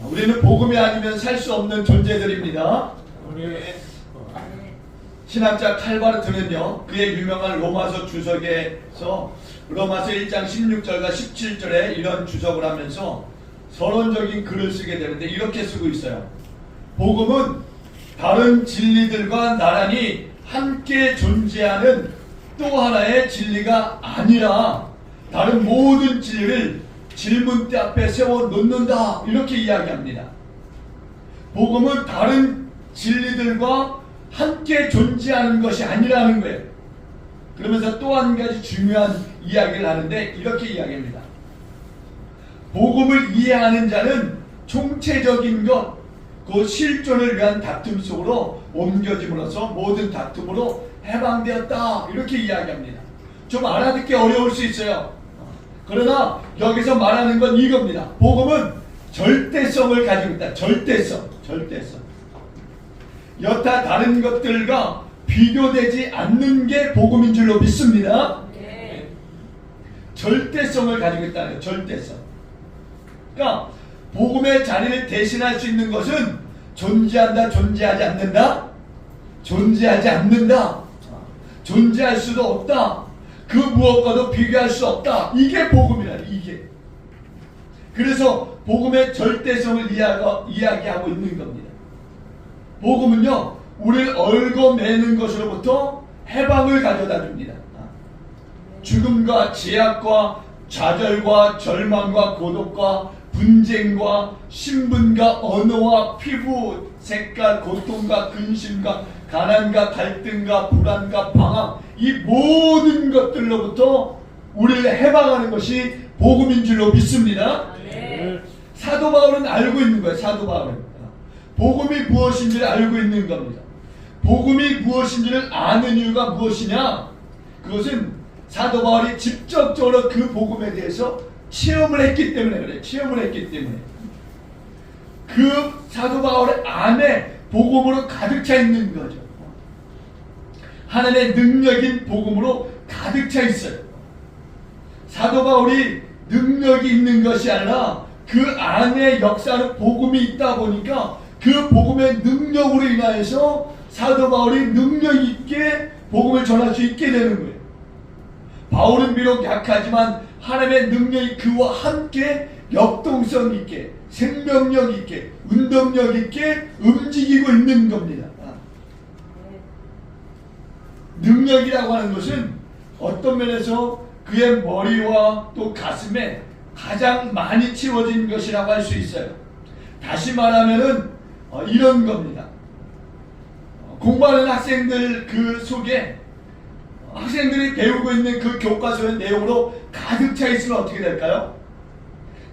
우리는 복음이 아니면 살 수 없는 존재들입니다. 신학자 칼바르트는요, 그의 유명한 로마서 주석에서 로마서 1장 16절과 17절에 이런 주석을 하면서 서론적인 글을 쓰게 되는데 이렇게 쓰고 있어요. 복음은 다른 진리들과 나란히 함께 존재하는 또 하나의 진리가 아니라 다른 모든 진리를 질문대 앞에 세워 놓는다, 이렇게 이야기합니다. 복음은 다른 진리들과 함께 존재하는 것이 아니라는 거예요. 그러면서 또 한 가지 중요한 이야기를 하는데 이렇게 이야기합니다. 복음을 이해하는 자는 총체적인 것, 그 실존을 위한 다툼 속으로 옮겨짐으로써 모든 다툼으로 해방되었다, 이렇게 이야기합니다. 좀 알아듣기 어려울 수 있어요. 그러나 여기서 말하는 건 이겁니다. 복음은 절대성을 가지고 있다. 절대성. 여타 다른 것들과 비교되지 않는 게 복음인 줄로 믿습니다. 절대성을 가지고 있다는 거예요. 절대성. 그러니까 복음의 자리를 대신할 수 있는 것은 존재한다, 존재하지 않는다? 존재하지 않는다. 존재할 수도 없다. 그 무엇과도 비교할 수 없다. 이게 복음이라. 이게. 그래서 복음의 절대성을 이야기하고 있는 겁니다. 복음은요, 우리를 얽어매는 것으로부터 해방을 가져다 줍니다. 죽음과 제약과 좌절과 절망과 고독과 분쟁과 신분과 언어와 피부 색깔, 고통과 근심과 가난과 갈등과 불안과 방황, 이 모든 것들로부터 우리를 해방하는 것이 복음인 줄로 믿습니다. 사도 바울은 알고 있는 거예요. 사도 바울은 복음이 무엇인지를 알고 있는 겁니다. 복음이 무엇인지를 아는 이유가 무엇이냐? 그것은 사도 바울이 직접적으로 그 복음에 대해서 체험을 했기 때문에 그래요. 체험을 했기 때문에. 그 사도 바울의 안에 복음으로 가득 차 있는 거죠. 하나님의 능력인 복음으로 가득 차 있어요. 사도 바울이 능력이 있는 것이 아니라 그 안에 역사하는 복음이 있다 보니까 그 복음의 능력으로 인하여서 사도 바울이 능력 있게 복음을 전할 수 있게 되는 거예요. 바울은 비록 약하지만 하나님의 능력이 그와 함께 역동성 있게, 생명력 있게, 운동력 있게 움직이고 있는 겁니다. 능력이라고 하는 것은 어떤 면에서 그의 머리와 또 가슴에 가장 많이 채워진 것이라고 할 수 있어요. 다시 말하면은 이런 겁니다. 공부하는 학생들 그 속에 학생들이 배우고 있는 그 교과서의 내용으로 가득 차 있으면 어떻게 될까요?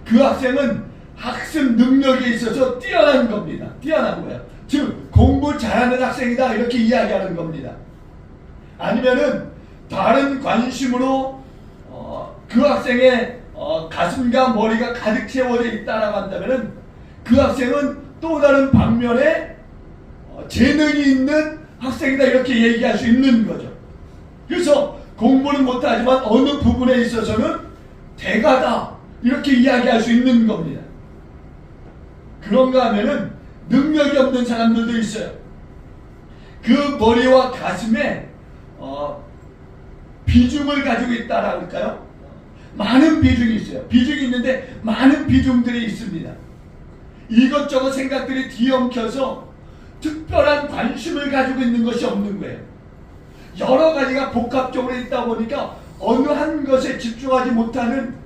그 학생은 학습 능력에 있어서 뛰어난 겁니다. 뛰어난 거예요. 즉 공부 잘하는 학생이다, 이렇게 이야기하는 겁니다. 아니면은 다른 관심으로 그 학생의 가슴과 머리가 가득 채워져 있다라고 한다면은 그 학생은 또 다른 방면에 재능이 있는 학생이다, 이렇게 얘기할 수 있는 거죠. 그래서 공부는 못하지만 어느 부분에 있어서는 대가다, 이렇게 이야기할 수 있는 겁니다. 그런가 하면은 능력이 없는 사람들도 있어요. 그 머리와 가슴에 비중을 가지고 있다라고 할까요? 많은 비중이 있어요. 비중이 있는데 많은 비중들이 있습니다. 이것저것 생각들이 뒤엉켜서 특별한 관심을 가지고 있는 것이 없는 거예요. 여러 가지가 복합적으로 있다 보니까 어느 한 것에 집중하지 못하는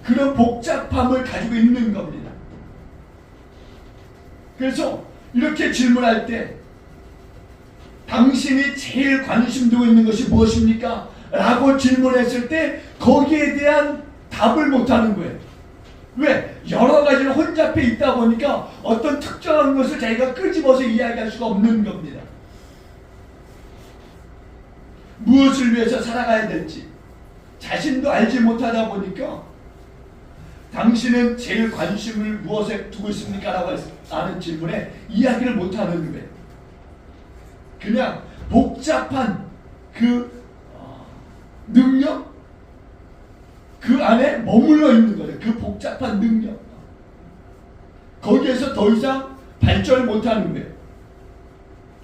그런 복잡함을 가지고 있는 겁니다. 그래서 이렇게 질문할 때 당신이 제일 관심 두고 있는 것이 무엇입니까? 라고 질문했을 때 거기에 대한 답을 못하는 거예요. 왜? 여러 가지를 혼잡해 있다 보니까 어떤 특정한 것을 자기가 끄집어서 이야기할 수가 없는 겁니다. 무엇을 위해서 살아가야 될지 자신도 알지 못하다 보니까 당신은 제일 관심을 무엇에 두고 있습니까? 라고 하는 질문에 이야기를 못하는 거예요. 그냥 복잡한 그 능력, 그 안에 머물러 있는 거예요. 그 복잡한 능력. 거기에서 더 이상 발전을 못하는 거예요.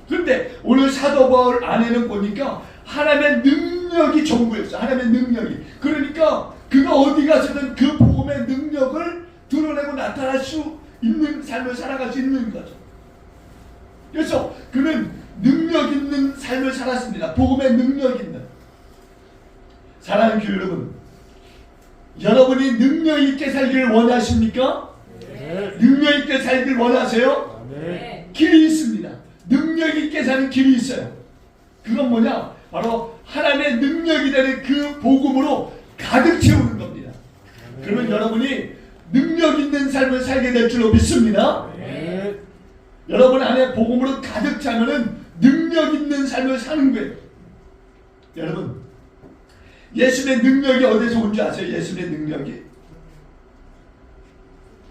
그런데 오늘 사도 바울 안에는 보니까 하나님의 능력이 전부였어요. 하나님의 능력이. 그러니까 그가 어디 가서든 그 복음의 능력을 드러내고 나타날 수 있는 삶을 살아갈 수 있는 거죠. 그래서 그는 능력 있는 삶을 살았습니다. 복음의 능력 있는. 사랑하는 교회 여러분, 여러분이 능력 있게 살기를 원하십니까? 네. 능력 있게 살기를 원하세요? 네. 길이 있습니다. 능력 있게 사는 길이 있어요. 그건 뭐냐? 바로 하나님의 능력이 되는 그 복음으로 가득 채우는 겁니다. 그러면 여러분이 능력 있는 삶을 살게 될 줄로 믿습니다. 네. 여러분 안에 복음으로 가득 차면은 능력 있는 삶을 사는 거예요. 여러분, 예수님의 능력이 어디서 온 줄 아세요? 예수님의 능력이.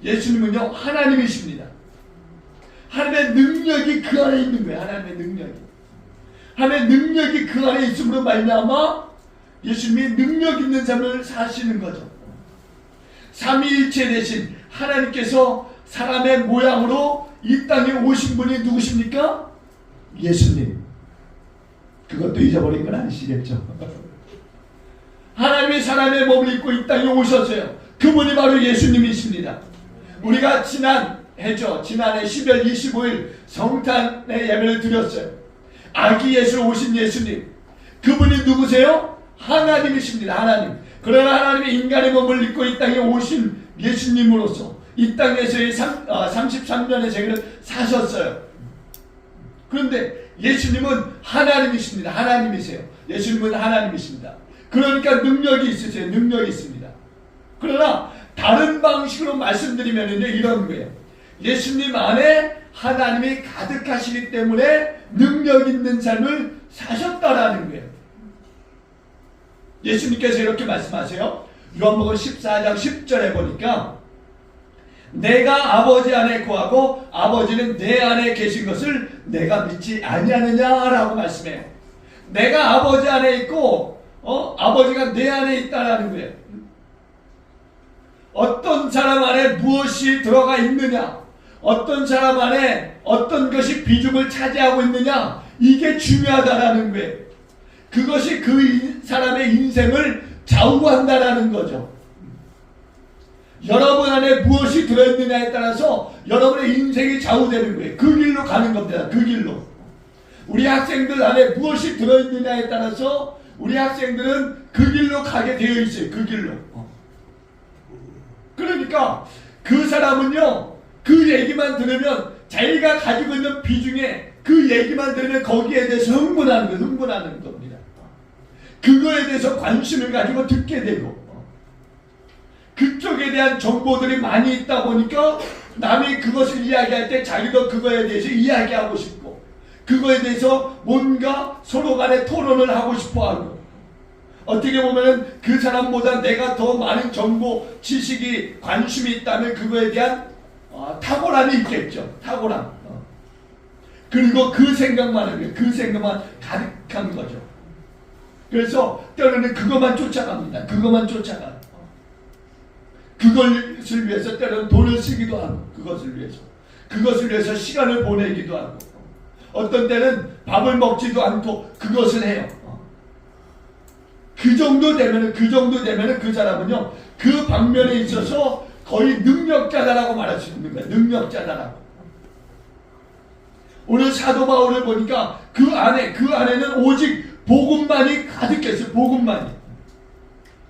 예수님은요, 하나님이십니다. 하나님의 능력이 그 안에 있는 거예요. 하나님의 능력이. 하나님의 능력이 그 안에 있음으로 말미암아 예수님이 능력 있는 삶을 사시는 거죠. 삼위일체 되신 하나님께서 사람의 모양으로 이 땅에 오신 분이 누구십니까? 예수님. 그것도 잊어버린 건 아니시겠죠? 하나님이 사람의 몸을 입고 이 땅에 오셨어요. 그분이 바로 예수님이십니다. 우리가 지난해 10월 25일 성탄의 예배를 드렸어요. 아기 예수로 오신 예수님. 그분이 누구세요? 하나님이십니다. 하나님. 그러나 하나님이 인간의 몸을 입고 이 땅에 오신 예수님으로서 이 땅에서의 33년의 세계를 사셨어요. 그런데 예수님은 하나님이십니다. 하나님이세요. 예수님은 하나님이십니다. 그러니까 능력이 있으세요. 능력이 있습니다. 그러나 다른 방식으로 말씀드리면 이런 거예요. 예수님 안에 하나님이 가득하시기 때문에 능력 있는 삶을 사셨다라는 거예요. 예수님께서 이렇게 말씀하세요. 요한복음 14장 10절에 보니까 내가 아버지 안에 거하고 아버지는 내 안에 계신 것을 내가 믿지 아니하느냐라고 말씀해요. 내가 아버지 안에 있고 아버지가 내 안에 있다라는 거예요. 어떤 사람 안에 무엇이 들어가 있느냐, 어떤 사람 안에 어떤 것이 비중을 차지하고 있느냐, 이게 중요하다라는 거예요. 그것이 그 사람의 인생을 좌우한다라는 거죠. 여러분 안에 무엇이 들어있느냐에 따라서 여러분의 인생이 좌우되는 거예요. 그 길로 가는 겁니다. 그 길로. 우리 학생들 안에 무엇이 들어있느냐에 따라서 우리 학생들은 그 길로 가게 되어 있어요. 그 길로. 그러니까 그 사람은요, 그 얘기만 들으면 자기가 가지고 있는 비중에 그 얘기만 들으면 거기에 대해서 흥분하는 겁니다. 그거에 대해서 관심을 가지고 듣게 되고 그쪽에 대한 정보들이 많이 있다 보니까 남이 그것을 이야기할 때 자기도 그거에 대해서 이야기하고 싶고 그거에 대해서 뭔가 서로 간에 토론을 하고 싶어 하고 어떻게 보면은 그 사람보다 내가 더 많은 정보, 지식이, 관심이 있다면 그거에 대한 탁월함이 있겠죠. 탁월함. 그리고 그 생각만 하는 거예요. 그 생각만 가득한 거죠. 그래서 때로는 그것만 쫓아갑니다. 그것만 쫓아가요. 그것을 위해서 때로는 돈을 쓰기도 하고 그것을 위해서 시간을 보내기도 하고 어떤 때는 밥을 먹지도 않고 그것을 해요. 그 정도 되면은 그 사람은요 그 방면에 있어서 거의 능력자다라고 말할 수 있는 거예요. 능력자다라고. 오늘 사도 바울을 보니까 그 안에는 오직 복음만이 가득했어요. 복음만이.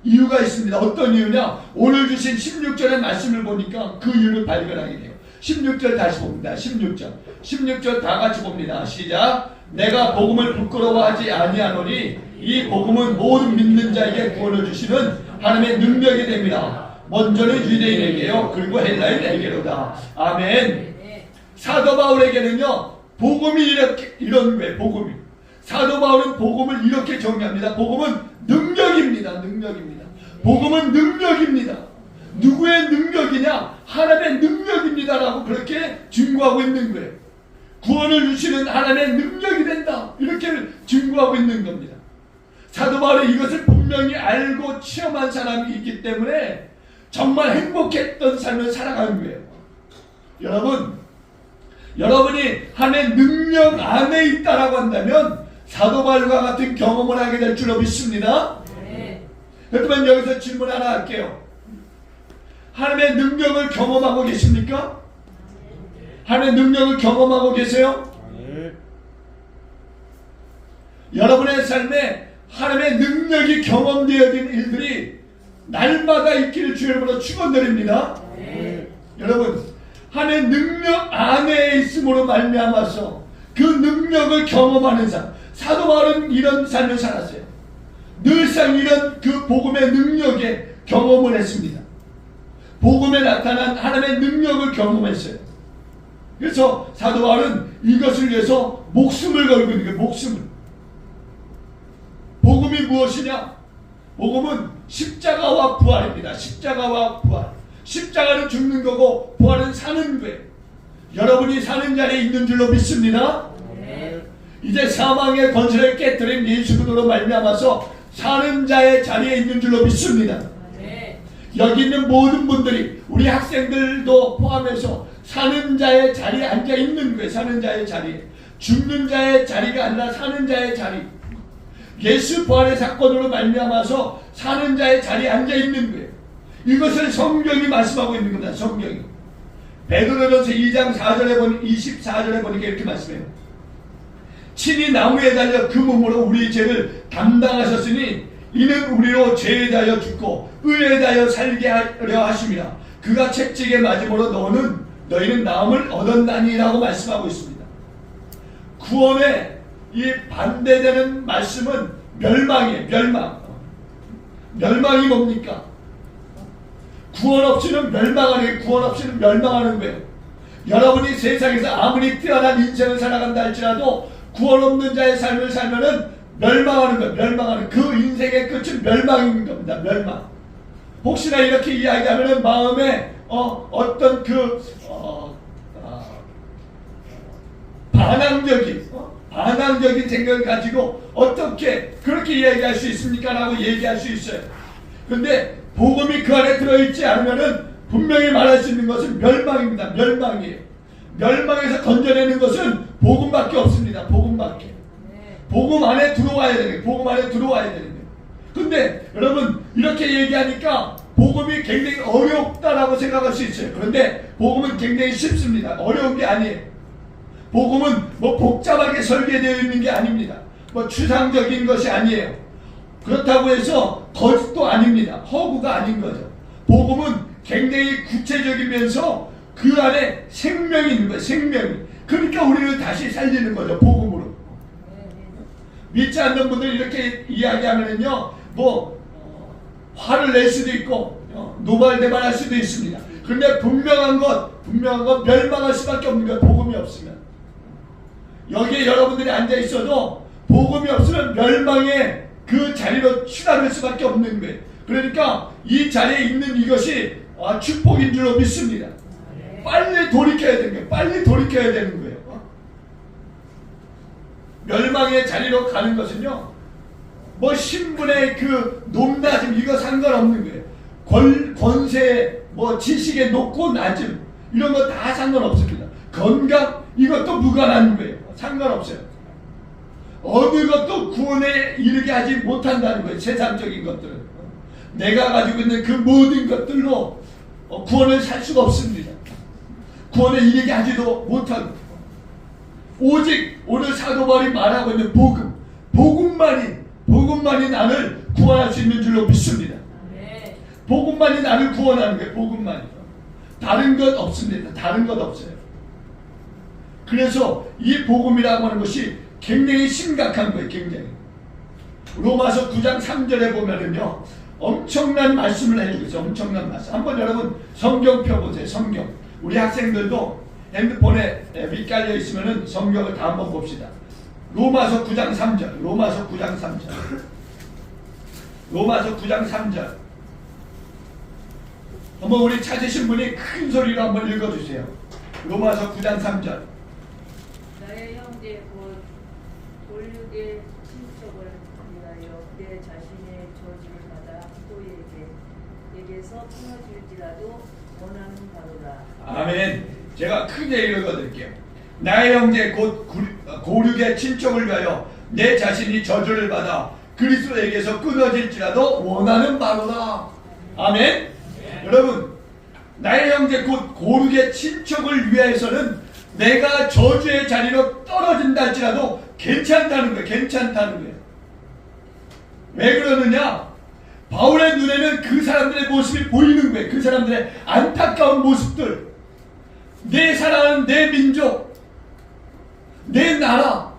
이유가 있습니다. 어떤 이유냐? 오늘 주신 16절의 말씀을 보니까 그 이유를 발견하게 돼요. 16절 다시 봅니다. 16절 다 같이 봅니다. 시작. 내가 복음을 부끄러워하지 아니하노니 이 복음은 모든 믿는 자에게 구원을 주시는 하나님의 능력이 됩니다. 먼저는 유대인에게요. 그리고 헬라인에게로다. 아멘. 사도 바울에게는요. 복음이 이런 거예요. 복음이. 사도 바울은 복음을 이렇게 정의합니다. 복음은 능력입니다. 복음은 능력입니다. 누구의 능력이냐? 하나님의 능력입니다라고 그렇게 증거하고 있는 거예요. 구원을 주시는 하나님의 능력이 된다. 이렇게 증거하고 있는 겁니다. 사도 바울은 이것을 분명히 알고 체험한 사람이 있기 때문에 정말 행복했던 삶을 살아가는 거예요. 여러분이 하나님의 능력 안에 있다라고 한다면 사도 바울과 같은 경험을 하게 될 줄로 믿습니다. 그렇지만 여기서 질문 하나 할게요. 하나님의 능력을 경험하고 계십니까? 하나님의 능력을 경험하고 계세요? 여러분의 삶에 하나님의 능력이 경험되어진 일들이 날마다 있기를 주님으로 축원드립니다. 여러분, 하나님의 능력 안에 있음으로 말미암아서 그 능력을 경험하는 삶, 사도 바울은 이런 삶을 살았어요. 늘상 이런 그 복음의 능력에 경험을 했습니다. 복음에 나타난 하나님의 능력을 경험했어요. 그래서 사도 바울은 이것을 위해서 목숨을 걸고 있는 거예요. 목숨을. 복음이 무엇이냐? 복음은 십자가와 부활입니다. 십자가와 부활. 십자가는 죽는 거고 부활은 사는 거예요. 여러분이 사는 자리에 있는 줄로 믿습니다. 이제 사망의 권세를 깨뜨린 예수 그리스도로 말미암아서 사는 자의 자리에 있는 줄로 믿습니다. 여기 있는 모든 분들이, 우리 학생들도 포함해서 사는 자의 자리에 앉아 있는 거예요. 사는 자의 자리에. 죽는 자의 자리가 아니라 사는 자의 자리. 예수 부활의 사건으로 말미암아서 사는 자의 자리에 앉아 있는 거예요. 이것을 성경이 말씀하고 있는 겁니다. 성경이. 베드로전서 2장 4절에 24절에 보니까 이렇게 말씀해요. 친히 나무에 달려 그 몸으로 우리 죄를 담당하셨으니 이는 우리로 죄에 대하여 죽고 의에 대하여 살게 하려 하심이라. 그가 채찍에 맞음으로 너희는 나음을 얻었나니라고 말씀하고 있습니다. 구원의 이 반대되는 말씀은 멸망이에요. 멸망. 멸망이 뭡니까? 구원 없이는 멸망하는, 구원 없이는 멸망하는 거예요. 여러분이 세상에서 아무리 뛰어난 인생을 살아간다 할지라도 구원 없는 자의 삶을 살면은 멸망하는 거예요. 멸망하는, 그 인생의 끝은 멸망인 겁니다. 멸망. 혹시나 이렇게 이야기하면은 마음에 어떤 반항적인 생각을 가지고 어떻게 그렇게 이야기할 수 있습니까? 라고 얘기할 수 있어요. 근데 복음이 그 안에 들어있지 않으면은 분명히 말할 수 있는 것은 멸망입니다. 멸망이에요. 멸망에서 건져내는 것은 복음밖에 없습니다. 복음밖에. 복음 안에 들어와야 되는 거예요. 복음 안에 들어와야 되는 거예요. 근데 여러분 이렇게 얘기하니까 복음이 굉장히 어렵다라고 생각할 수 있어요. 그런데 복음은 굉장히 쉽습니다. 어려운 게 아니에요. 복음은 뭐 복잡하게 설계되어 있는 게 아닙니다. 뭐 추상적인 것이 아니에요. 그렇다고 해서 거짓도 아닙니다. 허구가 아닌 거죠. 복음은 굉장히 구체적이면서 그 안에 생명이 있는 거예요. 생명이. 그러니까 우리를 다시 살리는 거죠. 복음으로. 믿지 않는 분들 이렇게 이야기하면은요, 뭐 화를 낼 수도 있고 노발대발할 수도 있습니다. 그런데 분명한 것 멸망할 수밖에 없는 거예요. 복음이 없으면. 여기에 여러분들이 앉아 있어도 복음이 없으면 멸망의 그 자리로 추락할 수밖에 없는 거예요. 그러니까 이 자리에 있는 이것이 축복인 줄로 믿습니다. 빨리 돌이켜야 되는 거예요. 빨리 돌이켜야 되는 거예요. 멸망의 자리로 가는 것은요, 뭐 신분의 그 높낮임 이거 상관없는 거예요. 권세, 뭐 지식의 높고 낮음 이런 거 다 상관없습니다. 건강 이것도 무관한 거예요. 상관없어요. 어느 것도 구원에 이르게 하지 못한다는 거예요. 세상적인 것들은. 내가 가지고 있는 그 모든 것들로 구원을 살 수가 없습니다. 구원에 이르게 하지도 못하고 오직 오늘 사도 바울이 말하고 있는 복음만이 나를 구원할 수 있는 줄로 믿습니다. 복음만이 나를 구원하는 거예요. 복음만이. 다른 것 없습니다. 다른 것 없어요. 그래서 이 복음이라고 하는 것이 굉장히 심각한 거예요. 굉장히. 로마서 9장 3절에 보면은요, 엄청난 말씀을 해주고 있어요. 엄청난 말씀. 한번 여러분 성경 펴보세요. 성경. 우리 학생들도 핸드폰에 밑깔려 있으면은 성경을 다 한번 봅시다. 로마서 9장 3절. 로마서 9장 3절. 로마서 9장 3절. 한번 우리 찾으신 분이 큰 소리로 한번 읽어주세요. 로마서 9장 3절. 나의 형제 곧 돌육의 친척을 위하여 내 자신의 저주를 받아 또에게서 끊어질지라도 원하는 바로라. 아멘. 제가 크게 읽어드릴게요. 나의 형제 곧 고륙의 친척을 위하여 내 자신이 저주를 받아 그리스도에게서 끊어질지라도 원하는 바로다. 아멘. 여러분, 나의 형제 곧 고륙의 친척을 위하여서는 내가 저주의 자리로 떨어진다 할지라도 괜찮다는 거예요. 괜찮다는 거예요. 왜 그러느냐? 바울의 눈에는 그 사람들의 모습이 보이는 거예요. 그 사람들의 안타까운 모습들, 내 사랑하는 내 민족, 내 나라,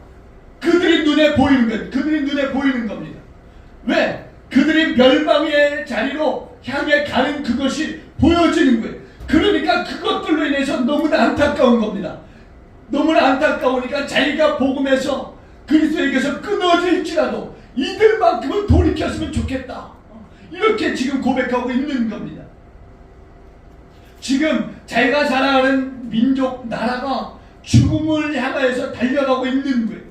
그들이 눈에 보이는 거예요. 그들이 눈에 보이는 겁니다. 왜? 그들이 멸망의 자리로 향해 가는 그것이 보여지는 거예요. 그러니까 그것들로 인해서 너무나 안타까운 겁니다. 너무나 안타까우니까 자기가 복음에서 그리스도에게서 끊어질지라도 이들만큼은 돌이켰으면 좋겠다. 이렇게 지금 고백하고 있는 겁니다. 지금 자기가 사랑하는 민족, 나라가 죽음을 향하여서 달려가고 있는 거예요.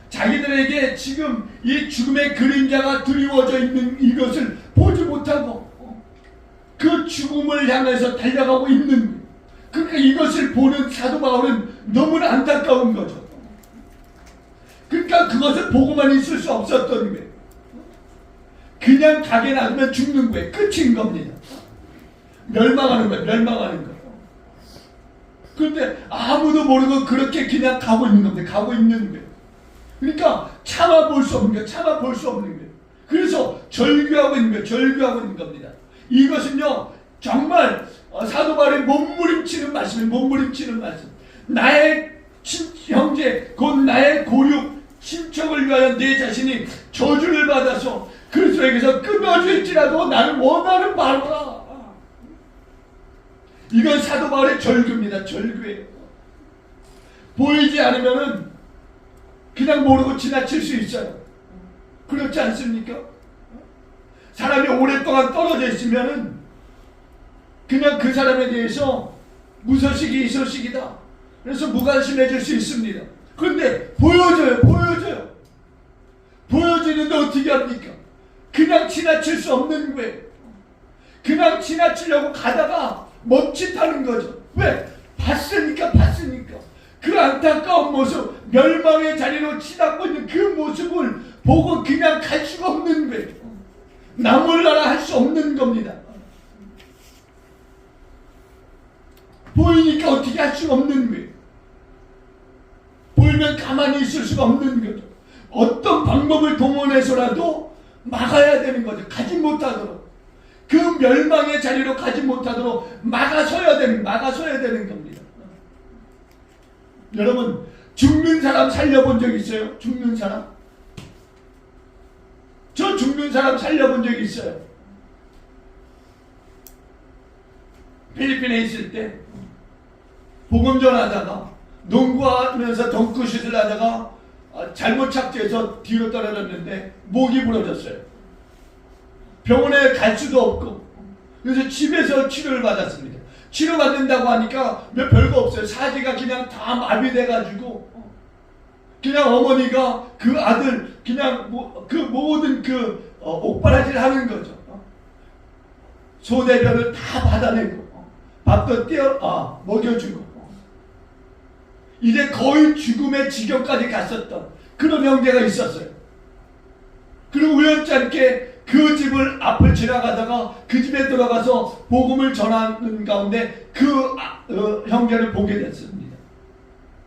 자기들에게 지금 이 죽음의 그림자가 드리워져 있는 이것을 보지 못하고 그 죽음을 향해서 달려가고 있는 거예요. 그러니까 이것을 보는 사도 바울은 너무나 안타까운 거죠. 그러니까 그것을 보고만 있을 수 없었던 거예요. 그냥 가게 놔두면 죽는 거예요. 끝인 겁니다. 멸망하는 거예요. 멸망하는 거예요. 그런데 아무도 모르고 그렇게 그냥 가고 있는 겁니다. 가고 있는 거예요. 그러니까 참아볼 수 없는 거예요. 참아볼 수 없는 거예요. 그래서 절규하고 있는 거예요. 절규하고 있는 겁니다. 이것은요, 정말 사도 바울이 몸부림치는 말씀이에요. 몸부림치는 말씀. 나의 형제, 곧 나의 고륙 친척을 위하여 내 자신이 저주를 받아서 그리스도에게서 끊어질지라도 나를 원하는 바로라. 이건 사도 바울의 절규입니다. 절규예요. 보이지 않으면은 그냥 모르고 지나칠 수 있어요. 그렇지 않습니까? 사람이 오랫동안 떨어져 있으면은 그냥 그 사람에 대해서 무소식이 이소식이다. 그래서 무관심해질 수 있습니다. 그런데 보여져요. 보여지는데 어떻게 합니까? 그냥 지나칠 수 없는 거예요. 그냥 지나치려고 가다가 멈칫하는 거죠. 왜? 봤으니까. 그 안타까운 모습, 멸망의 자리로 치닫고 있는 그 모습을 보고 그냥 갈 수가 없는 거예요. 나몰라라 할 수 없는 겁니다. 보이니까 어떻게 할 수가 없는 거예요. 보이면 가만히 있을 수가 없는 거죠. 어떤 방법을 동원해서라도 막아야 되는 거죠. 가지 못하도록. 그 멸망의 자리로 가지 못하도록 막아서야 되는 겁니다. 여러분, 죽는 사람 살려본 적 있어요? 죽는 사람? 저 죽는 사람 살려본 적 있어요. 필리핀에 있을 때 복음 전하다가 농구하면서 덩크슛을 하다가 잘못 착지해서 뒤로 떨어졌는데 목이 부러졌어요. 병원에 갈 수도 없고 그래서 집에서 치료를 받았습니다. 치료받는다고 하니까 별거 없어요. 사지가 그냥 다 마비돼가지고 그냥 어머니가 그 아들 그냥 그 모든 그 옥바라지를 하는 거죠. 소대변을 다 받아내고 밥도 먹여주고 이제 거의 죽음의 지경까지 갔었던 그런 형제가 있었어요. 그리고 우연치 않게 그 집을 앞을 지나가다가 그 집에 들어가서 복음을 전하는 가운데 그 형제를 보게 됐습니다.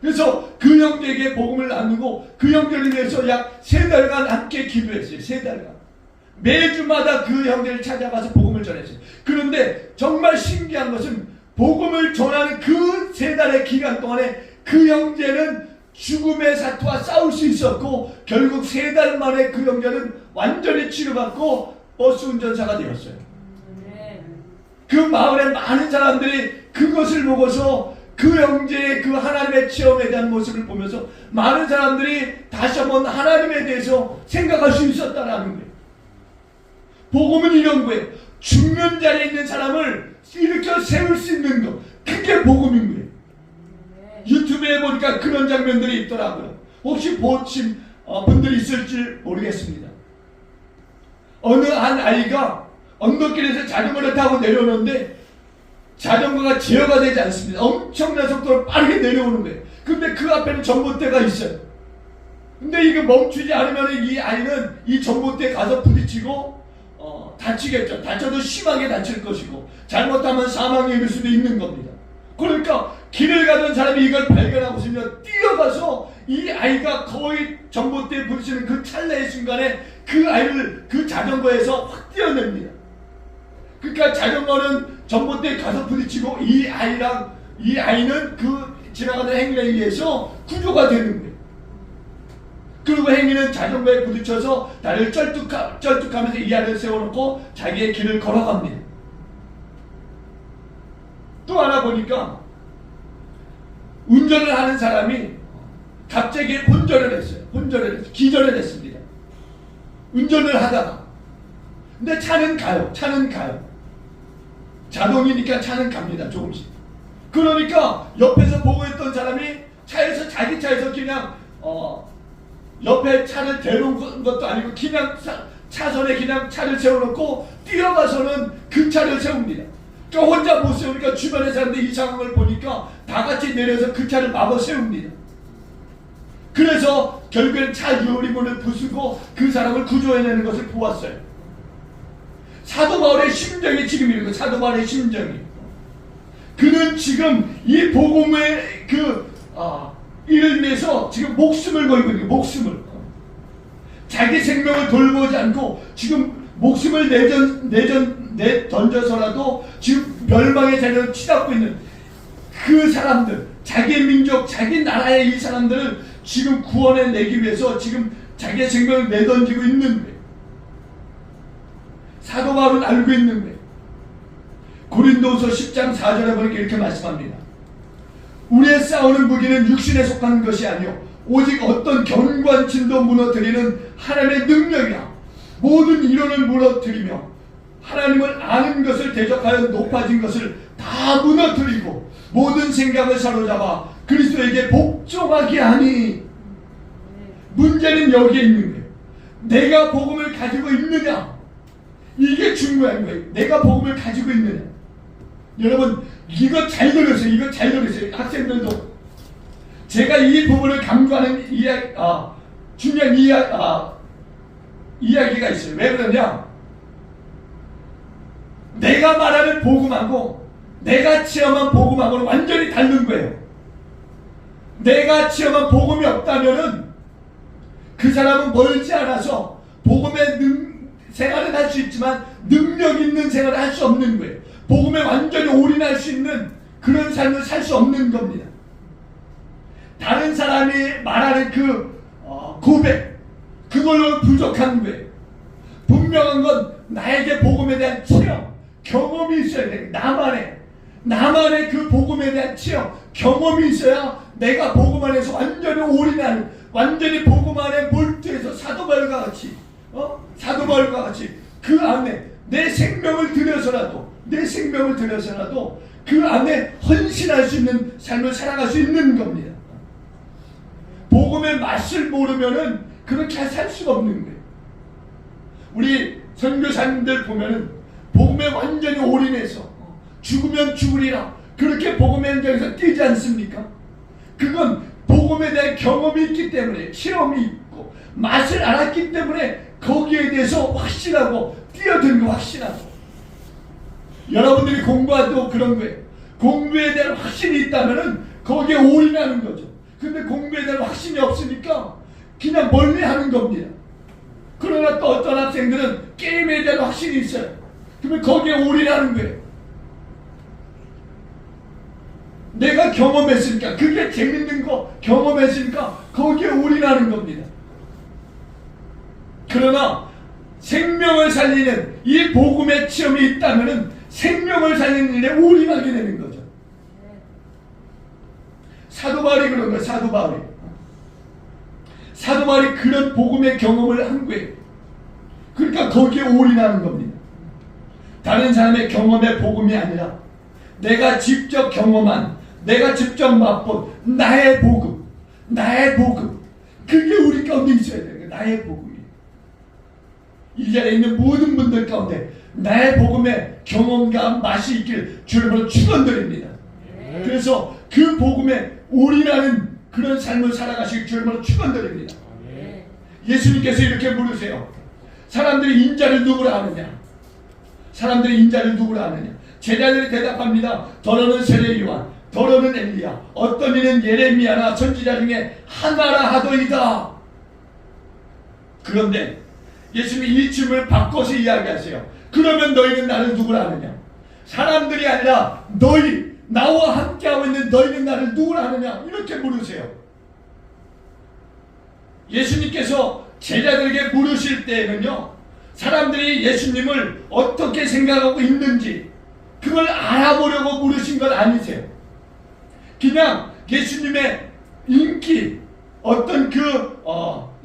그래서 그 형제에게 복음을 나누고 그 형제를 위해서 약 3달간 함께 기도했어요. 3달간. 매주마다 그 형제를 찾아가서 복음을 전했어요. 그런데 정말 신기한 것은 복음을 전하는 그 3달의 기간 동안에 그 형제는 죽음의 사투와 싸울 수 있었고 결국 3달 만에 그 형제는 완전히 치료받고 버스 운전사가 되었어요. 그 마을의 많은 사람들이 그것을 보고서 그 형제의 그 하나님의 체험에 대한 모습을 보면서 많은 사람들이 다시 한번 하나님에 대해서 생각할 수 있었다는 거예요. 복음은 이런 거예요. 죽는 자리에 있는 사람을 일으켜 세울 수 있는 것, 그게 복음인 거예요. 유튜브에 보니까 그런 장면들이 있더라고요. 혹시 보신 분들이 있을지 모르겠습니다. 어느 한 아이가 언덕길에서 자전거를 타고 내려오는데 자전거가 제어가 되지 않습니다. 엄청난 속도로 빠르게 내려오는 거예요. 근데 그 앞에는 전봇대가 있어요. 근데 이게 멈추지 않으면 이 아이는 이 전봇대에 가서 부딪히고 다치겠죠. 다쳐도 심하게 다칠 것이고 잘못하면 사망에 이를 수도 있는 겁니다. 그러니까 길을 가던 사람이 이걸 발견하고서는 뛰어가서 이 아이가 거의 전봇대에 부딪히는 그 찰나의 순간에 그 아이를 그 자전거에서 확 뛰어냅니다. 그러니까 자전거는 전봇대에 가서 부딪히고 이 아이는 그 지나가는 행인에 의해서 구조가 되는 거예요. 그리고 행인은 자전거에 부딪혀서 다리를 쩔뚝하면서 이 아이를 세워놓고 자기의 길을 걸어갑니다. 또 하나 보니까 운전을 하는 사람이 갑자기 혼절을 했어요. 기절을 했습니다. 운전을 하다가. 근데 차는 가요. 자동이니까 차는 갑니다. 조금씩. 그러니까 옆에서 보고 있던 사람이 자기 차에서 그냥 옆에 차를 대놓은 것도 아니고 그냥 차선에 그냥 차를 세워놓고 뛰어가서는 그 차를 세웁니다. 그러니까 혼자 못 세우니까 주변의 사람들이 이 상황을 보니까 다 같이 내려서 그 차를 마구 세웁니다. 그래서 결국엔 차 유리문을 부수고 그 사람을 구조해내는 것을 보았어요. 사도 바울의 심정이 지금 이런 거예요. 사도 바울의 심정이. 그는 지금 이 복음의 이를 위해서 지금 목숨을 걸고 있는 거예요. 목숨을. 자기 생명을 돌보지 않고 지금 목숨을 내던져서라도 지금 멸망의 자리를 치닫고 있는 그 사람들, 자기 민족, 자기 나라의 이 사람들을 지금 구원해내기 위해서 지금 자기의 생명을 내던지고 있는 거예요. 사도 바울은 알고 있는 거예요. 고린도후서 10장 4절에 보니까 이렇게 말씀합니다. 우리의 싸우는 무기는 육신에 속한 것이 아니요 오직 어떤 견관침도 무너뜨리는 하나님의 능력이라. 모든 이론을 무너뜨리며 하나님을 아는 것을 대적하여 높아진 것을 다 무너뜨리고 모든 생각을 사로잡아 그리스도에게 복종하게 하니. 문제는 여기에 있는 거예요. 내가 복음을 가지고 있느냐, 이게 중요한 거예요. 내가 복음을 가지고 있느냐. 여러분 이거 잘 들으세요. 학생들도 제가 이 부분을 강조하는 중요한 이야기가 있어요. 왜 그러냐? 내가 말하는 복음하고 내가 체험한 복음하고는 완전히 다른 거예요. 내가 체험한 복음이 없다면은 그 사람은 멀지 않아서 복음의 생활을 할 수 있지만 능력 있는 생활을 할 수 없는 거예요. 복음에 완전히 올인할 수 있는 그런 삶을 살 수 없는 겁니다. 다른 사람이 말하는 그 고백, 그걸로 부족한 거예요. 분명한 건 나에게 복음에 대한 체험, 경험이 있어야 돼요. 나만의 그 복음에 대한 체험, 경험이 있어야 내가 복음 안에서 완전히 올인하는, 완전히 복음 안에 몰두해서 사도 바울과 같이 그 안에 내 생명을 들여서라도 그 안에 헌신할 수 있는 삶을 살아갈 수 있는 겁니다. 복음의 맛을 모르면은 그렇게 살 수가 없는 거예요. 우리 선교사님들 보면은 복음에 완전히 올인해서 죽으면 죽으리라 그렇게 복음의 현장에서 뛰지 않습니까? 그건 복음에 대한 경험이 있기 때문에, 체험이 있고 맛을 알았기 때문에 거기에 대해서 확신하고 뛰어드는 거 확신하고. 여러분들이 공부해도 그런 거예요. 공부에 대한 확신이 있다면은 거기에 올인하는 거죠. 근데 공부에 대한 확신이 없으니까 그냥 멀리 하는 겁니다. 그러나 또 어떤 학생들은 게임에 대한 확신이 있어요. 그러면 거기에 올인하는 거예요. 내가 경험했으니까, 그게 재밌는 거 경험했으니까 거기에 올인하는 겁니다. 그러나 생명을 살리는 이 복음의 체험이 있다면은 생명을 살리는 일에 올인하게 되는 거죠. 사도 바울이 그런 거예요. 사도 바울이 그런 복음의 경험을 한 거예요. 그러니까 거기에 올인하는 겁니다. 다른 사람의 경험의 복음이 아니라 내가 직접 경험한, 내가 직접 맛본 나의 복음, 그게 우리 가운데 있어야 돼요. 나의 복음이. 이 자리에 있는 모든 분들 가운데 나의 복음의 경험과 맛이 있길 주님으로 축원드립니다. 그래서 그 복음에 올인하는 그런 삶을 살아가시길 주님으로 축원드립니다. 예수님께서 이렇게 물으세요. 사람들이 인자를 누구라 하느냐? 사람들이 인자를 누구라 하느냐? 제자들이 대답합니다. 더러는 세례 요한, 더러는 엘리야, 어떤 이는 예레미야나 선지자 중에 하나라 하더이다. 그런데 예수님이 이 질문을 바꿔서 이야기하세요. 그러면 너희는 나를 누구라 하느냐? 사람들이 아니라 너희, 나와 함께하고 있는 너희는 나를 누구라 하느냐? 이렇게 물으세요. 예수님께서 제자들에게 물으실 때에는요, 사람들이 예수님을 어떻게 생각하고 있는지 그걸 알아보려고 물으신 건 아니세요. 그냥 예수님의 인기, 어떤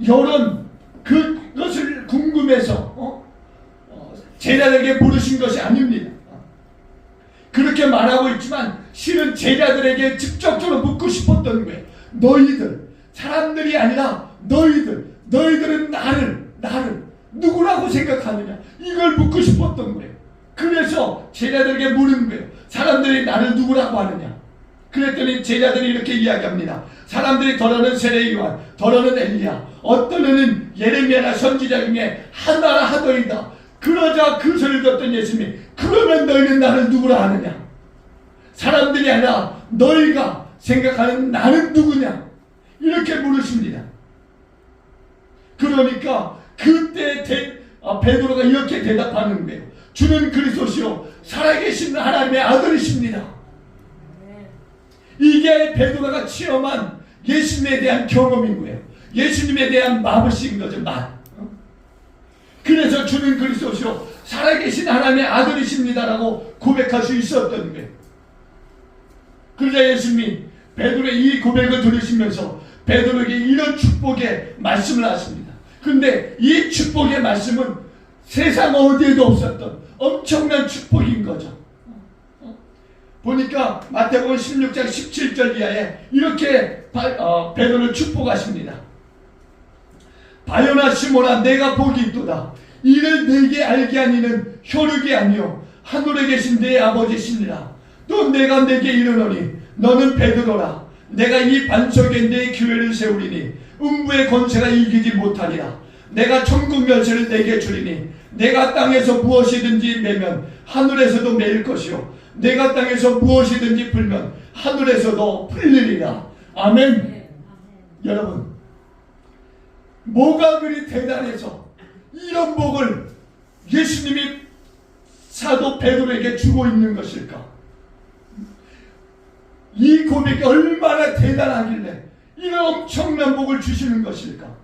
여론, 그것을 궁금해서 제자들에게 물으신 것이 아닙니다. 그렇게 말하고 있지만 실은 제자들에게 직접적으로 묻고 싶었던 거예요. 너희들, 사람들이 아니라 너희들은 나를 누구라고 생각하느냐? 이걸 묻고 싶었던 거예요. 그래서 제자들에게 물은 거예요. 사람들이 나를 누구라고 하느냐? 그랬더니 제자들이 이렇게 이야기합니다. 사람들이 더러는 세례 요한, 더러는 엘리야, 어떤 이는 예레미야나 선지자 중에 하나라 하더이다. 그러자 그 소리를 듣던 예수님이 그러면 너희는 나를 누구라 하느냐? 사람들이 아니라 너희가 생각하는 나는 누구냐? 이렇게 물으십니다. 그러니까 그때 베드로가 이렇게 대답하는 거예요. 주는 그리스도시요 살아계신 하나님의 아들이십니다. 이게 베드로가 체험한 예수님에 대한 경험인 거예요. 예수님에 대한 맛인 거죠. 맛. 그래서 주는 그리스도시요 살아계신 하나님의 아들이십니다라고 고백할 수 있었던 거예요. 그러자 예수님이 베드로의 이 고백을 들으시면서 베드로에게 이런 축복의 말씀을 하십니다. 그런데 이 축복의 말씀은 세상 어디에도 없었던 엄청난 축복인 거죠. 보니까 마태복음 16장 17절 이하에 이렇게 베드로를 축복하십니다. 바요나 시몬아 내가 복이 있도다. 이를 내게 알게 하니는 혈육이 아니요 하늘에 계신 내 아버지시니라. 또 내가 내게 이르노니 너는 베드로라. 내가 이 반석에 내 교회를 세우리니 음부의 권세가 이기지 못하리라. 내가 천국 열쇠를 내게 주리니 내가 땅에서 무엇이든지 매면 하늘에서도 매일 것이요 내가 땅에서 무엇이든지 풀면 하늘에서도 풀리리라. 아멘. 여러분, 뭐가 그리 대단해서 이런 복을 예수님이 사도 베드로에게 주고 있는 것일까? 이 고백이 얼마나 대단하길래 이런 엄청난 복을 주시는 것일까?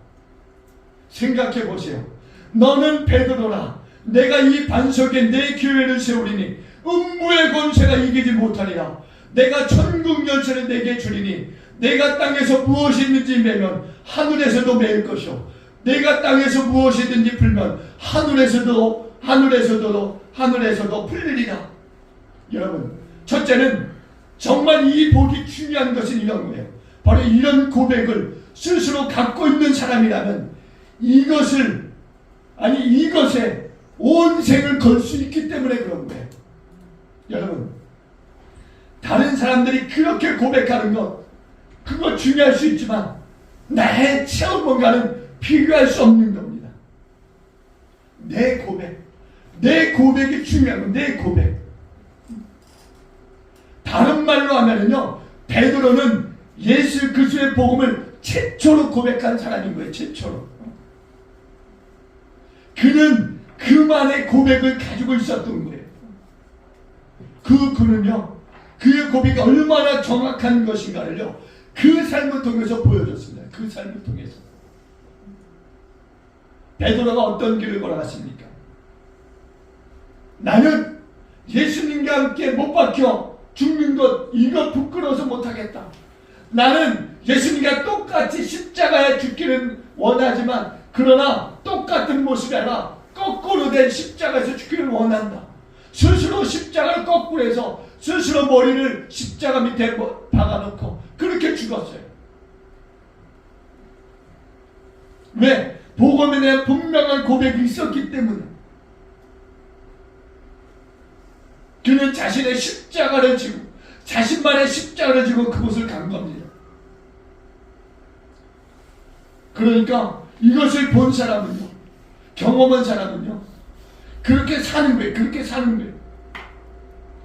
생각해 보세요. 너는 베드로라. 내가 이 반석에 내 교회를 세우리니 음부의 권세가 이기지 못하리라. 내가 천국 열쇠를 내게 주리니 내가 땅에서 무엇이든지 매면 하늘에서도 매일 것이요 내가 땅에서 무엇이든지 풀면 하늘에서도 풀리리라. 여러분, 첫째는 정말 이 복이 중요한 것은 이런 거예요. 바로 이런 고백을 스스로 갖고 있는 사람이라면 이것에 온 생을 걸 수 있기 때문에 그런 거예요. 여러분, 다른 사람들이 그렇게 고백하는 것, 그거 중요할 수 있지만 나의 체험과는 비교할 수 없는 겁니다. 내 고백이 중요한 건 내 고백. 다른 말로 하면은요, 베드로는 예수 그리스도의 복음을 최초로 고백한 사람인 거예요. 최초로. 그는 그만의 고백을 가지고 있었던 거예요. 그는요, 그의 고백이 얼마나 정확한 것인가를요, 그 삶을 통해서 보여줬습니다. 그 삶을 통해서. 베드로가 어떤 길을 걸어갔습니까? 나는 예수님과 함께 못 박혀 죽는 것, 이거 부끄러워서 못하겠다. 나는 예수님과 똑같이 십자가에 죽기는 원하지만 그러나 똑같은 모습이 아니라 거꾸로 된 십자가에서 죽기를 원한다. 스스로 십자가를 거꾸로 해서 스스로 머리를 십자가 밑에 박아놓고 그렇게 죽었어요. 왜? 복음에 대한 분명한 고백이 있었기 때문에. 그는 자신의 십자가를 지고 자신만의 십자가를 지고 그곳을 간 겁니다. 그러니까 이것을 본 사람은요, 경험한 사람은요, 그렇게 사는 거예요. 그렇게 사는 거예요.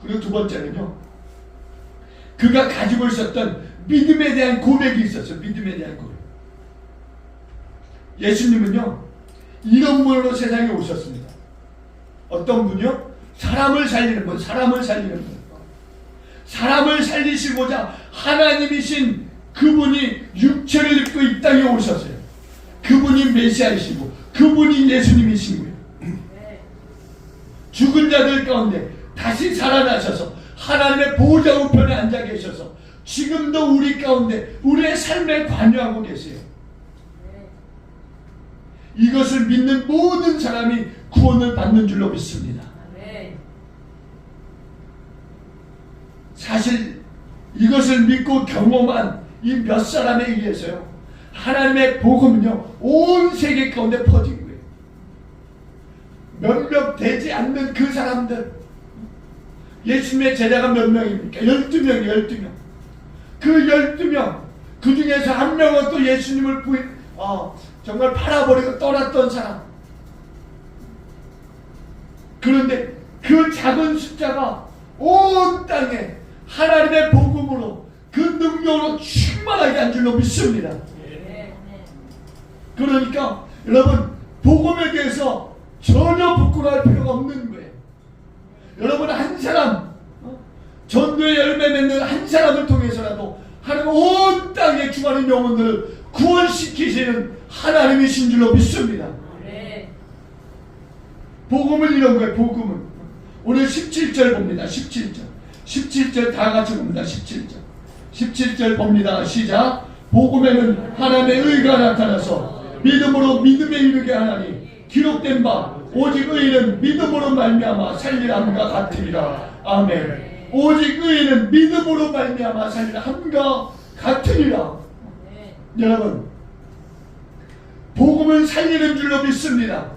그리고 두 번째는요, 그가 가지고 있었던 믿음에 대한 고백이 있었어요. 믿음에 대한 고백. 예수님은요, 이런 분으로 세상에 오셨습니다. 어떤 분이요? 사람을 살리는 분, 사람을 살리는 분. 사람을 살리시고자 하나님이신 그분이 육체를 입고 이 땅에 오셨어요. 그분이 메시아이시고 그분이 예수님이신 거예요. 죽은 자들 가운데 다시 살아나셔서 하나님의 보좌 우편에 앉아 계셔서 지금도 우리 가운데 우리의 삶에 관여하고 계세요. 이것을 믿는 모든 사람이 구원을 받는 줄로 믿습니다. 사실 이것을 믿고 경험한 이 몇 사람에 의해서요, 하나님의 복음은요 온 세계 가운데 퍼진 거예요. 몇몇 되지 않는 그 사람들, 예수님의 제자가 몇 명입니까? 12명, 12명. 그 12명, 그 중에서 한 명은 또 예수님을 정말 팔아버리고 떠났던 사람. 그런데 그 작은 숫자가 온 땅에 하나님의 복음으로 그 능력으로 충만하게 한 줄로 믿습니다. 그러니까 여러분, 복음에 대해서 전혀 부끄러워할 필요가 없는 거예요. 여러분, 한 사람, 전도의 열매 맺는 한 사람을 통해서라도 하나님 온 땅에 주가는 영혼들을 구원시키시는 하나님이신 줄로 믿습니다. 복음은 이런 거예요. 복음은 오늘 17절 봅니다. 17절 다 같이 봅니다. 17절 봅니다. 시작. 복음에는 하나님의 의가 나타나서 믿음으로 믿음에 이르게 하나니 기록된 바 오직 의인은 믿음으로 말미암아 살리함과 같으리라. 아멘. 오직 의인은 믿음으로 말미암아 살리함과 같으리라. 여러분, 복음은 살리는 줄로 믿습니다.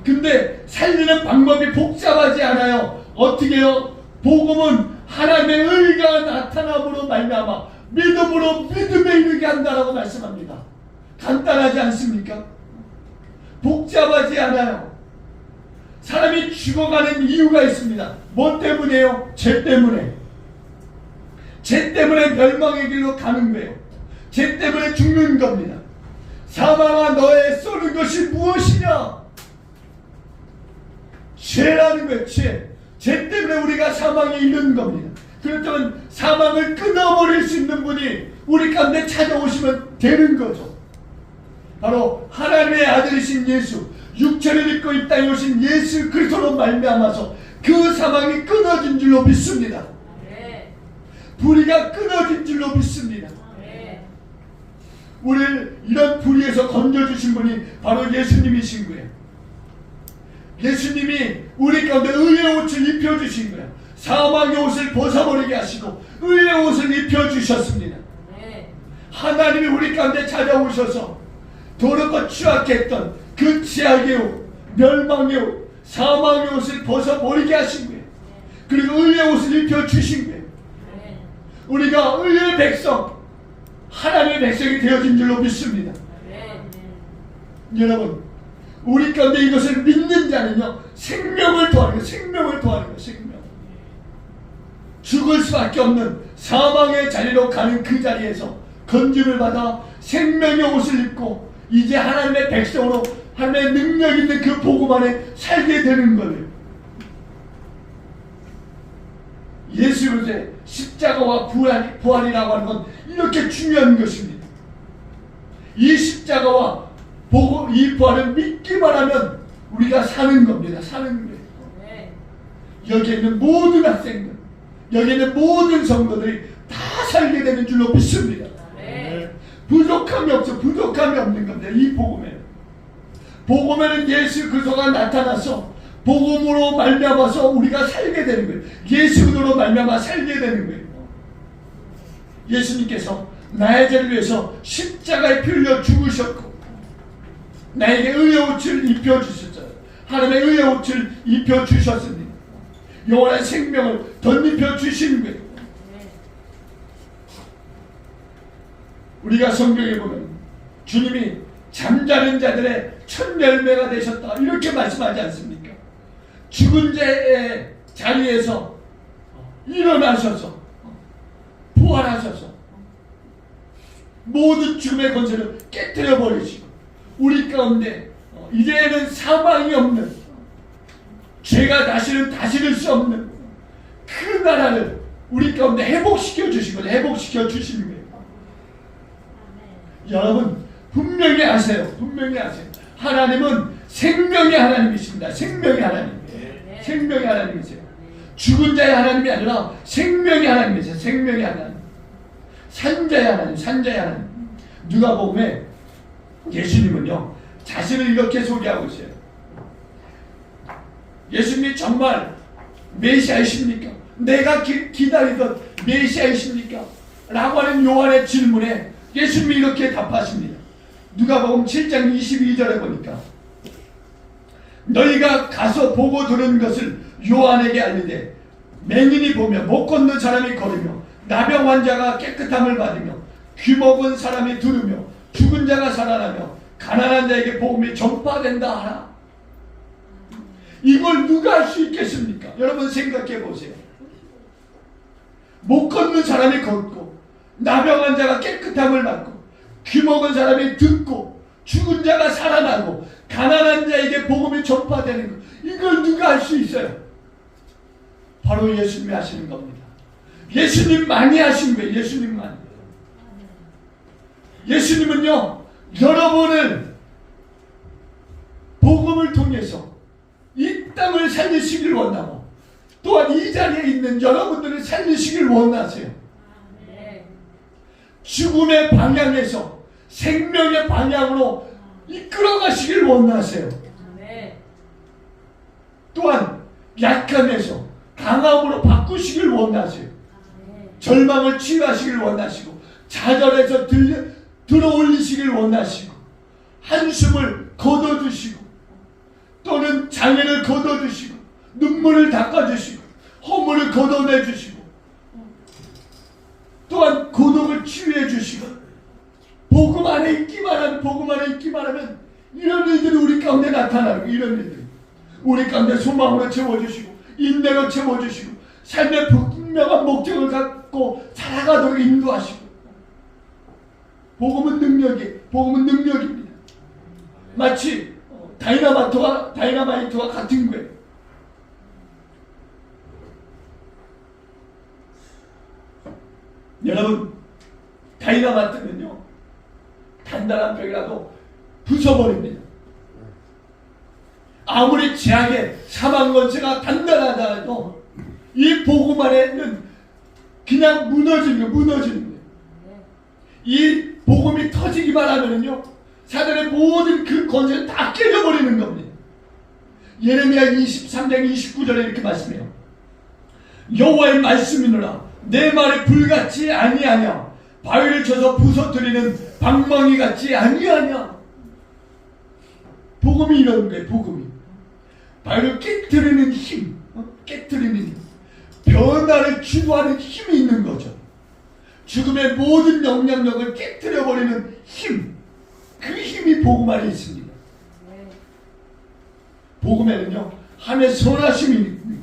근데 살리는 방법이 복잡하지 않아요. 어떻게요? 복음은 하나님의 의가 나타남으로 말미암아 믿음으로 믿음에 이르게 한다라고 말씀합니다. 간단하지 않습니까? 복잡하지 않아요. 사람이 죽어가는 이유가 있습니다. 뭐 때문에요? 죄 때문에. 죄 때문에 멸망의 길로 가는 거예요. 죄 때문에 죽는 겁니다. 사망아 너의 쏘는 것이 무엇이냐? 죄라는 거예요. 죄 때문에 우리가 사망에 이르는 겁니다. 그렇다면 사망을 끊어버릴 수 있는 분이 우리 가운데 찾아오시면 되는 거죠. 바로 하나님의 아들이신 예수, 육체를 입고 이 땅에 오신 예수 그리스도로 말미암아서 그 사망이 끊어진 줄로 믿습니다. 불의가 끊어진 줄로 믿습니다. 우리를 이런 불의에서 건져주신 분이 바로 예수님이신 거예요. 예수님이 우리 가운데 의의 옷을 입혀주신 거예요. 사망의 옷을 벗어버리게 하시고 의의 옷을 입혀주셨습니다. 하나님이 우리 가운데 찾아오셔서 더럽고 취약했던 그 죄악의 옷, 멸망의 옷, 사망의 옷을 벗어버리게 하신 거예요. 그리고 의의 옷을 입혀주신 거예요. 우리가 의의 백성, 하나님의 백성이 되어진 줄로 믿습니다. 여러분, 우리 가운데 이것을 믿는 자는요, 생명을 더하는 거예요. 생명을 더하는 거예요. 생명. 죽을 수밖에 없는 사망의 자리로 가는 그 자리에서 건짐을 받아 생명의 옷을 입고 이제 하나님의 백성으로 하나님의 능력 있는 그 복음 안에 살게 되는 거예요. 예수 그리스도의 십자가와 부활이라고 하는 건 이렇게 중요한 것입니다. 이 십자가와 이 부활을 믿기만 하면 우리가 사는 겁니다. 사는 거예요. 여기에 있는 모든 학생들, 여기에 있는 모든 성도들이 다 살게 되는 줄로 믿습니다. 부족함이 없어. 부족함이 없는 겁니다. 이 복음에는 예수 그리스도가 나타나서 복음으로 말미암아서 우리가 살게 되는 거예요. 예수로 말미암아 살게 되는 거예요. 예수님께서 나의 죄를 위해서 십자가에 피 흘려 죽으셨고 나에게 의의 옷을 입혀주셨어요. 하나님의 의의 옷을 입혀주셨습니다. 영원한 생명을 덧입혀 주시는 거예요. 우리가 성경에 보면 주님이 잠자는 자들의 첫 열매가 되셨다 이렇게 말씀하지 않습니까? 죽은 자의 자리에서 일어나셔서 부활하셔서 모든 죽음의 권세를 깨뜨려 버리시고 우리 가운데 이제는 사망이 없는 죄가 다시는 다스릴 수 없는 그 나라를 우리 가운데 회복시켜 주시고 회복시켜 주시는 거예요. 여러분 분명히 아세요. 분명히 아세요. 하나님은 생명의 하나님이십니다. 생명의 하나님. 생명의 하나님이세요. 죽은 자의 하나님이 아니라 생명의 하나님이세요. 생명의 하나님. 산자의 하나님. 산자의 하나님. 누가복음에 예수님은요 자신을 이렇게 소개하고 있어요. 예수님이 정말 메시아이십니까? 내가 기다리던 메시아이십니까? 라고 하는 요한의 질문에 예수님이 이렇게 답하십니다. 누가복음 7장 22절에 보니까 너희가 가서 보고 들은 것을 요한에게 알리되 맹인이 보며 못 걷는 사람이 걸으며 나병 환자가 깨끗함을 받으며 귀 먹은 사람이 들으며 죽은 자가 살아나며 가난한 자에게 복음이 전파된다 하라. 이걸 누가 할 수 있겠습니까? 여러분 생각해 보세요. 못 걷는 사람이 걷고 나병 환자가 깨끗함을 받고 귀 먹은 사람이 듣고 죽은 자가 살아나고 가난한 자에게 복음이 전파되는 것, 이걸 누가 할 수 있어요? 바로 예수님이 하시는 겁니다. 예수님만이 하신 거예요. 예수님만. 예수님은요 여러분을 복음을 통해서 이 땅을 살리시길 원하고 또한 이 자리에 있는 여러분들을 살리시길 원하세요. 죽음의 방향에서 생명의 방향으로 이끌어 가시길 원하세요. 또한 약함에서 강함으로 바꾸시길 원하세요. 절망을 치유하시길 원하시고 좌절에서 들어 올리시길 원하시고 한숨을 걷어주시고 또는 장애를 걷어주시고 눈물을 닦아주시고 허물을 걷어내주시고 또한 고독을 치유해 주시고 복음 안에 있기만 하면 이런 일들이 우리 가운데 나타나고 이런 일들이 우리 가운데 소망으로 채워주시고 인내로 채워주시고 삶의 분명한 목적을 갖고 살아가도록 인도하시고 복음은 능력입니다. 마치 다이나마이트와 같은 거예요. 여러분 다이나마이트는요 단단한 벽이라도 부숴버립니다. 아무리 제약의 사망 권세가 단단하다 해도 이 복음 안에는 그냥 무너지는 거예요. 이 복음이 터지기만 하면은요 사단의 모든 그 권세를 다 깨져버리는 겁니다. 예레미야 23장 29절에 이렇게 말씀해요. 여호와의 말씀이노라 내 말이 불같이 아니하냐 바위를 쳐서 부서뜨리는 방망이 같지 아니하냐. 복음이 이런 거예요. 복음이 바위를 깨뜨리는 힘, 깨뜨리는 힘, 변화를 주도하는 힘이 있는 거죠. 죽음의 모든 영향력을 깨뜨려버리는 힘, 그 힘이 복음 안에 있습니다. 복음에는요 하나님의 선하심이 있는 거예요.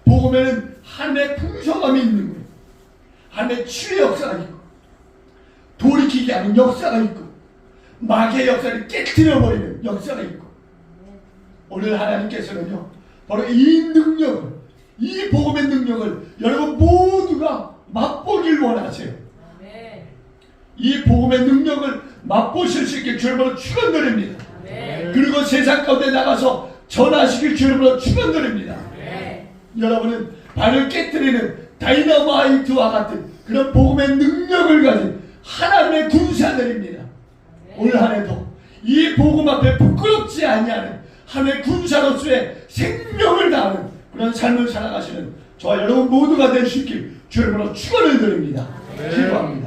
복음에는 하나님의 풍성함이 있는 거예요. 하나님의 치유의 역사가 있고 돌이키게 하는 역사가 있고 마귀의 역사를 깨뜨려버리는 역사가 있고 오늘 하나님께서는요 바로 이 능력을, 이 복음의 능력을 여러분 모두가 맛보길 원하세요. 이 복음의 능력을 맛보실 수 있게 주님으로 축원드립니다. 그리고 세상 가운데 나가서 전하시길 주님으로 축원드립니다. 여러분은 발을 깨뜨리는 다이너마이트와 같은 그런 복음의 능력을 가진 하나님의 군사들입니다. 올 한해도 이 복음 앞에 부끄럽지 아니하는 하나님의 군사로서의 생명을 다하는 그런 삶을 살아가시는 저와 여러분 모두가 될 수 있길 주님으로 축원을 드립니다. 기도합니다.